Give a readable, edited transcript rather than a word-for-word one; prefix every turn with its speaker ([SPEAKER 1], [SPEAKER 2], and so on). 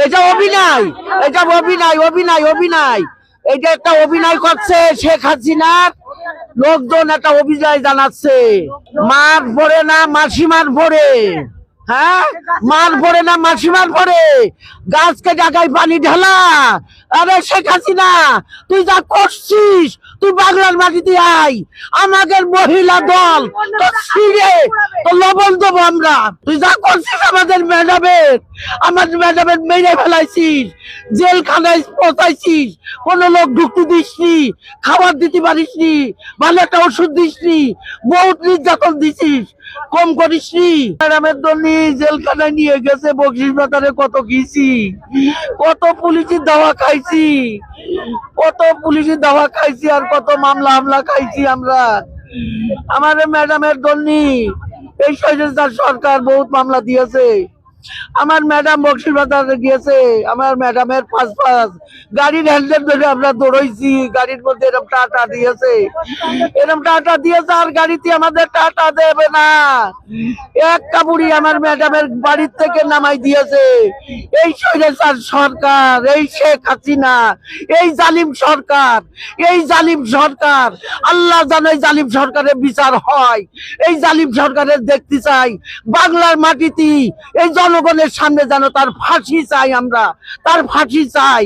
[SPEAKER 1] এটা অভিনয়, এটা অভিনয় অভিনয় অভিনয়। এটা একটা অভিনয় করছে শেখ হাসিনার লোকজন, একটা অভিনয় জানাচ্ছে। মার পড়ে না মাসিমার পড়ে, হ্যাঁ মার পড়ে না মাসিমার পড়ে, গাছকে জায়গায় পানি ঢালা। আরে শেখ হাসিনা, তুই যা করছিস, তুই বাংলার মাটিতে আয়, আমাদের মহিলা দল তো ছিঁড়ে তো লবণ দেবো আমরা। তুই যা করছিস আমাদের ম্যাডামের মেরে ফেলাইছিস, জেলখানায় পৌঁছাইছিস, কোনো লোক ঢুকতে দিসনি, খাবার দিতে পারিসনি, ভালো একটা ওষুধ দিসনি, বহুত নির্যাতন দিছিস, কম করিসনি। ম্যাডামের জন্য জেলখানায় নিয়ে গেছে, বকশিস বাজারে কত গেছি, কত পুলিশের দাওয়া খাইছি, কত পুলিশের দাওয়া খাইছি, আর কত মামলা হামলা খাইছি আমরা। আমার ম্যাডামের জন্য এই স্বৈরাচার সরকার বহুত মামলা দিয়েছে। আমার ম্যাডাম বকশিবাজারে গিয়েছে, আমার ম্যাডামের পাঁচ গাড়ির হ্যান্ডেল ধরে আমরা দৌড়াইছি, গাড়ির মধ্যে এরকম টাটা দিয়েছে, এরকম টাটা দিয়েছে, আর গাড়িতে আমাদের টাটা দেবে না। এক কাপড়ি আমার ম্যাডামের বাড়ির থেকে নামাই দিয়েছে এই স্বৈরাচার সরকার, এই শেখ হাসিনা, এই জালিম সরকার, এই জালিম সরকার। আল্লাহ জানে এই জালিম সরকারের বিচার হয়, এই জালিম সরকারের দেখতে চাই বাংলার মাটিতে, এই জনগণের সামনে যেন তার ফাঁসি চাই, আমরা তার ফাঁসি চাই।